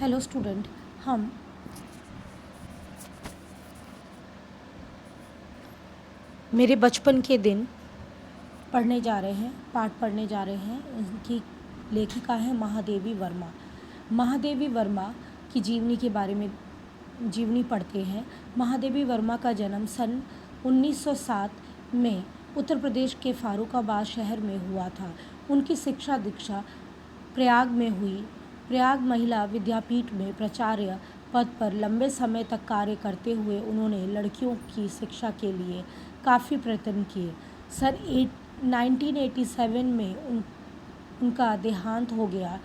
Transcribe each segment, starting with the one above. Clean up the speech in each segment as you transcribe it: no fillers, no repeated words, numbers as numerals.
Hello student. हम मेरे बचपन के दिन पढ़ने जा रहे हैं, पाठ पढ़ने जा रहे हैं। इनकी लेखिका है महादेवी वर्मा। महादेवी वर्मा की जीवनी के बारे में जीवनी पढ़ते हैं। महादेवी वर्मा का जन्म सन 1907 में उत्तर प्रदेश के फारुखाबाद शहर में हुआ था। उनकी शिक्षा दीक्षा प्रयाग में हुई। प्रयाग महिला विद्यापीठ में प्राचार्य पद पर लंबे समय तक कार्य करते हुए उन्होंने लड़कियों की शिक्षा के लिए काफ़ी प्रयत्न किए। सन 1987 में उनका देहांत हो गया।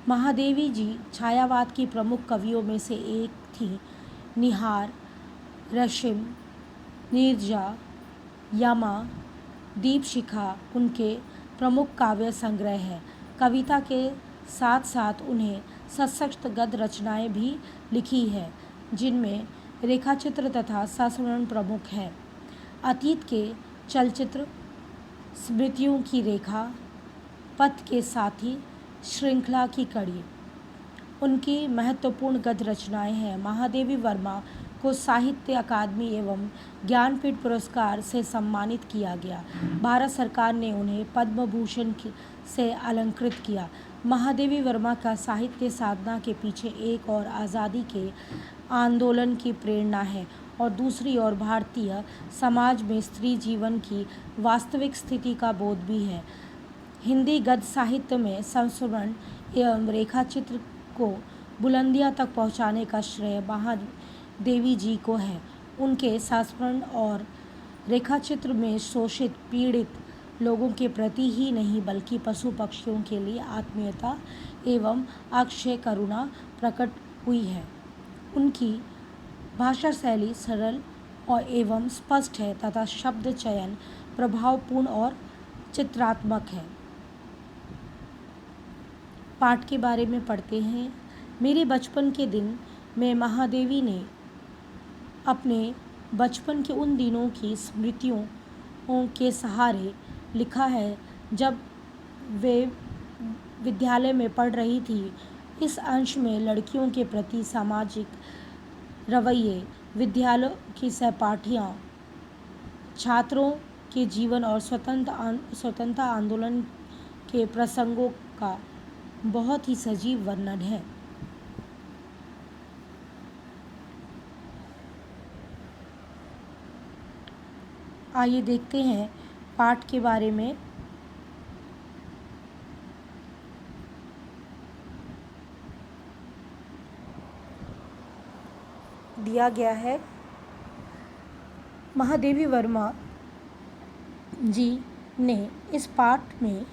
महादेवी जी छायावाद की प्रमुख कवियों में से एक थी। निहार, रश्मि, नीरजा, यमा, दीपशिखा उनके प्रमुख काव्य संग्रह हैं। कविता के साथ साथ उन्हें सशक्त गद्य रचनाएं भी लिखी हैं, जिनमें रेखाचित्र तथा संस्मरण प्रमुख हैं। अतीत के चलचित्र, स्मृतियों की रेखा, पथ के साथी, श्रृंखला की कड़ी उनकी महत्वपूर्ण गद्य रचनाएं हैं। महादेवी वर्मा को साहित्य अकादमी एवं ज्ञानपीठ पुरस्कार से सम्मानित किया गया। भारत सरकार ने उन्हें पद्म भूषण से अलंकृत किया। महादेवी वर्मा का साहित्य साधना के पीछे एक और आज़ादी के आंदोलन की प्रेरणा है और दूसरी ओर भारतीय समाज में स्त्री जीवन की वास्तविक स्थिति का बोध भी है। हिंदी गद्य साहित्य में संस्मरण एवं रेखाचित्र को बुलंदियां तक पहुंचाने का श्रेय महादेवी जी को है। उनके संस्मरण और रेखाचित्र में शोषित पीड़ित लोगों के प्रति ही नहीं बल्कि पशु पक्षियों के लिए आत्मीयता एवं अक्षय करुणा प्रकट हुई है। उनकी भाषा शैली सरल और एवं स्पष्ट है तथा शब्द चयन प्रभावपूर्ण और चित्रात्मक है। पाठ के बारे में पढ़ते हैं। मेरे बचपन के दिन में महादेवी ने अपने बचपन के उन दिनों की स्मृतियों के सहारे लिखा है जब वे विद्यालय में पढ़ रही थी। इस अंश में लड़कियों के प्रति सामाजिक रवैये, विद्यालय की सहपाठियाँ, छात्रों के जीवन और स्वतंत्रता आंदोलन के प्रसंगों का बहुत ही सजीव वर्णन है। आइए देखते हैं पाठ के बारे में। दिया गया है महादेवी वर्मा जी ने इस पाठ में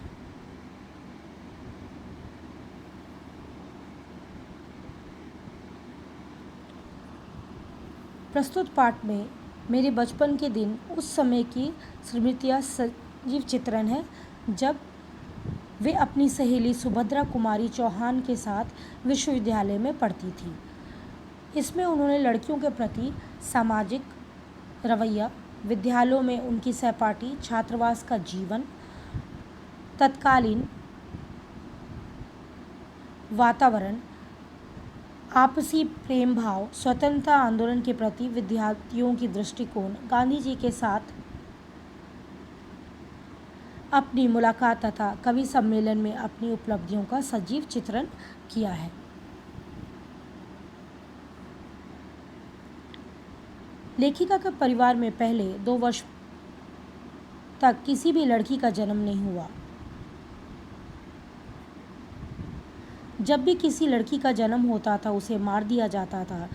प्रस्तुत पाठ में मेरे बचपन के दिन उस समय की स्मृतियाँ सजीव चित्रण है जब वे अपनी सहेली सुभद्रा कुमारी चौहान के साथ विश्वविद्यालय में पढ़ती थी। इसमें उन्होंने लड़कियों के प्रति सामाजिक रवैया, विद्यालयों में उनकी सहपाठी, छात्रावास का जीवन, तत्कालीन वातावरण, आपसी प्रेम भाव, स्वतंत्रता आंदोलन के प्रति विद्यार्थियों की दृष्टिकोण, गांधी जी के साथ अपनी मुलाकात तथा कवि सम्मेलन में अपनी उपलब्धियों का सजीव चित्रण किया है। लेखिका के परिवार में पहले 2 वर्ष तक किसी भी लड़की का जन्म नहीं हुआ। जब भी किसी लड़की का जन्म होता था उसे मार दिया जाता था।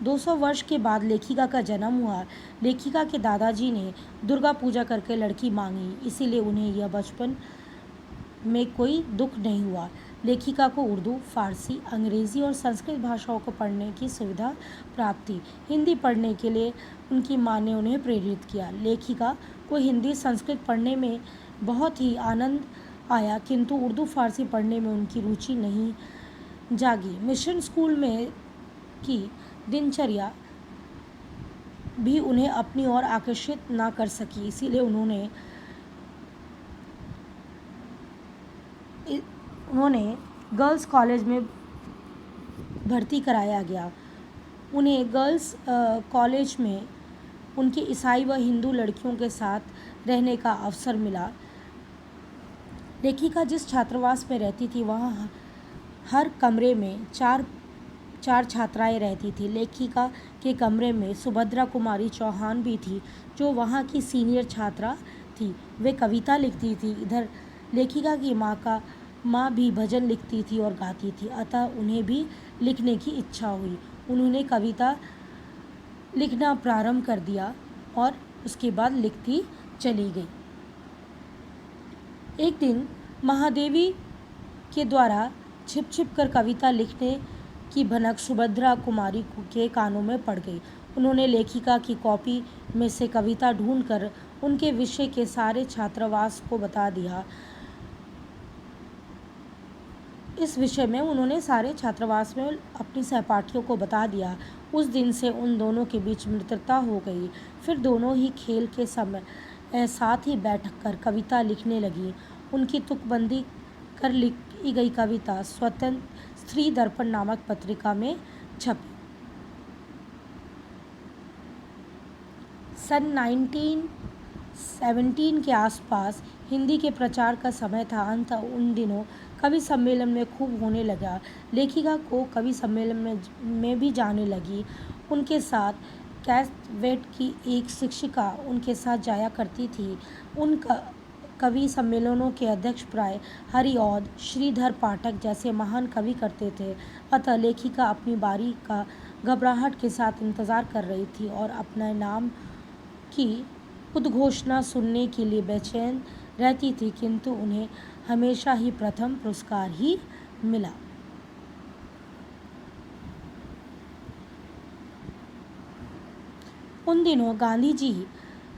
200 वर्ष के बाद लेखिका का जन्म हुआ। लेखिका के दादाजी ने दुर्गा पूजा करके लड़की मांगी, इसीलिए उन्हें यह बचपन में कोई दुख नहीं हुआ। लेखिका को उर्दू, फारसी, अंग्रेज़ी और संस्कृत भाषाओं को पढ़ने की सुविधा प्राप्त थी। हिंदी पढ़ने के लिए उनकी माँ ने उन्हें प्रेरित किया। लेखिका को हिंदी, संस्कृत पढ़ने में बहुत ही आनंद आया, किंतु उर्दू, फारसी पढ़ने में उनकी रुचि नहीं जागी। मिशन स्कूल में की दिनचर्या भी उन्हें अपनी ओर आकर्षित ना कर सकी, इसीलिए उन्होंने गर्ल्स कॉलेज में भर्ती कराया गया। उन्हें गर्ल्स कॉलेज में उनके ईसाई व हिंदू लड़कियों के साथ रहने का अवसर मिला। लेखिका जिस छात्रावास में रहती थी वहाँ हर कमरे में चार छात्राएं रहती थी। लेखिका के कमरे में सुभद्रा कुमारी चौहान भी थी, जो वहाँ की सीनियर छात्रा थी। वे कविता लिखती थी। इधर लेखिका की माँ भी भजन लिखती थी और गाती थी, अतः उन्हें भी लिखने की इच्छा हुई। उन्होंने कविता लिखना प्रारंभ कर दिया और उसके बाद लिखती चली गई। एक दिन महादेवी के द्वारा छिप छिप कर कविता लिखने की भनक सुभद्रा कुमारी के कानों में पड़ गई। उन्होंने लेखिका की कॉपी में से कविता ढूंढकर उनके विषय के सारे छात्रावास को बता दिया। इस विषय में उन्होंने सारे छात्रावास में अपनी सहपाठियों को बता दिया। उस दिन से उन दोनों के बीच मित्रता हो गई। फिर दोनों ही खेल के समय साथ ही बैठकर कविता लिखने लगी। उनकी तुकबंदी कर लिखी गई कविता स्वतंत्र स्त्री दर्पण नामक पत्रिका में छपी। सन 1917 के आसपास हिंदी के प्रचार का समय था। अंत उन दिनों कवि सम्मेलन में खूब होने लगा। लेखिका को कवि सम्मेलन में भी जाने लगी। उनके साथ कैसवेट की एक शिक्षिका उनके साथ जाया करती थी। उन कवि सम्मेलनों के अध्यक्ष प्राय हरिऔध, श्रीधर पाठक जैसे महान कवि करते थे। अतः लेखिका अपनी बारी का घबराहट के साथ इंतजार कर रही थी और अपने नाम की उद्घोषणा सुनने के लिए बेचैन रहती थी, किंतु उन्हें हमेशा ही प्रथम पुरस्कार ही मिला। उन दिनों गांधी जी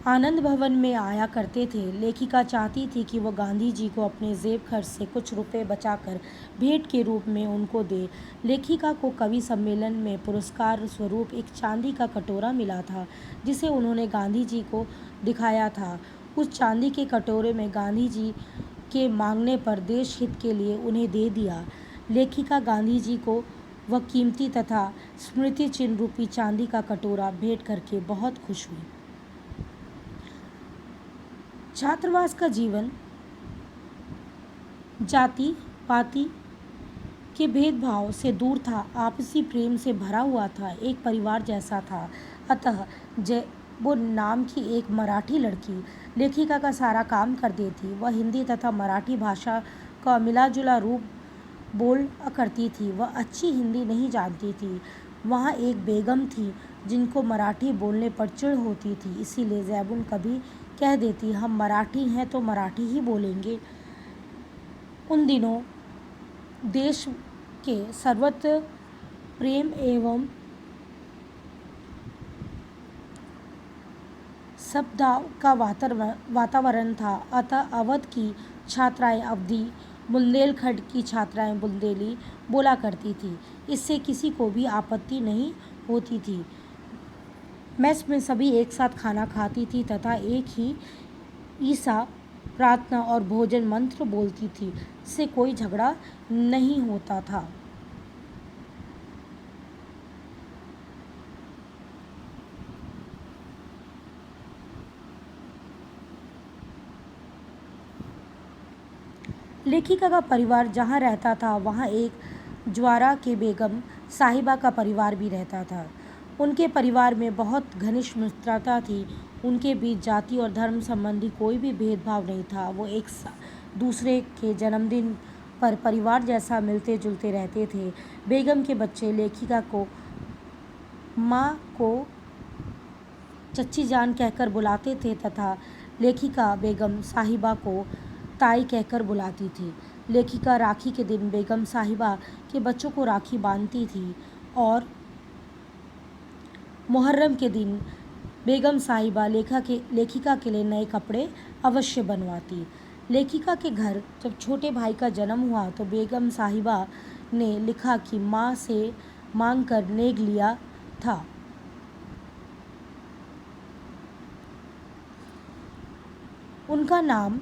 आनंद भवन में आया करते थे। लेखिका चाहती थी कि वह गांधी जी को अपने जेब खर्च से कुछ रुपए बचाकर भेंट के रूप में उनको दे। लेखिका को कवि सम्मेलन में पुरस्कार स्वरूप एक चांदी का कटोरा मिला था, जिसे उन्होंने गांधी जी को दिखाया था। उस चांदी के कटोरे में गांधी जी के मांगने पर देश हित के लिए उन्हें दे दिया। लेखिका गांधी जी को वह कीमती तथा स्मृति चिन्ह रूपी चांदी का कटोरा भेंट करके बहुत खुश हुई। छात्रावास का जीवन जाति पाति के भेदभाव से दूर था, आपसी प्रेम से भरा हुआ था, एक परिवार जैसा था। अतः वो नाम की एक मराठी लड़की लेखिका का सारा काम करती थी। वह हिंदी तथा मराठी भाषा का मिला-जुला रूप बोल करती थी। वह अच्छी हिंदी नहीं जानती थी। वहाँ एक बेगम थी जिनको मराठी बोलने पर चिढ़ होती थी, इसीलिए ज़ैबुन कभी कह देती, हम मराठी हैं तो मराठी ही बोलेंगे। उन दिनों देश के सर्वत्र प्रेम एवं सद्भाव का वातावरण था। अतः अवध की छात्राएं अवधी, बुंदेलखंड की छात्राएं बुंदेली बोला करती थी। इससे किसी को भी आपत्ति नहीं होती थी। मेस में सभी एक साथ खाना खाती थी तथा एक ही ईसा, प्रार्थना और भोजन मंत्र बोलती थी। इससे कोई झगड़ा नहीं होता था। लेखिका का परिवार जहाँ रहता था वहाँ एक ज्वारा के बेगम साहिबा का परिवार भी रहता था। उनके परिवार में बहुत घनिष्ठ मित्रता थी। उनके बीच जाति और धर्म संबंधी कोई भी भेदभाव नहीं था। वो एक दूसरे के जन्मदिन पर परिवार जैसा मिलते जुलते रहते थे। बेगम के बच्चे लेखिका को माँ को चच्ची जान कहकर बुलाते थे तथा लेखिका बेगम साहिबा को ताई कहकर बुलाती थी। लेखिका राखी के दिन बेगम साहिबा के बच्चों को राखी बांधती थी और मुहर्रम के दिन बेगम साहिबा लेखिका के लिए नए कपड़े अवश्य बनवाती। लेखिका के घर जब छोटे भाई का जन्म हुआ तो बेगम साहिबा ने लिखा कि माँ से मांग कर नेग लिया था। उनका नाम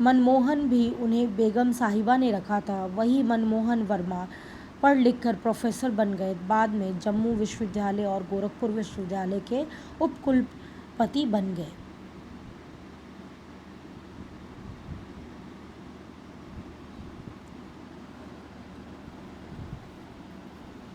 मनमोहन भी उन्हें बेगम साहिबा ने रखा था। वही मनमोहन वर्मा पढ़ लिख कर प्रोफेसर बन गए। बाद में जम्मू विश्वविद्यालय और गोरखपुर विश्वविद्यालय के उपकुलपति बन गए।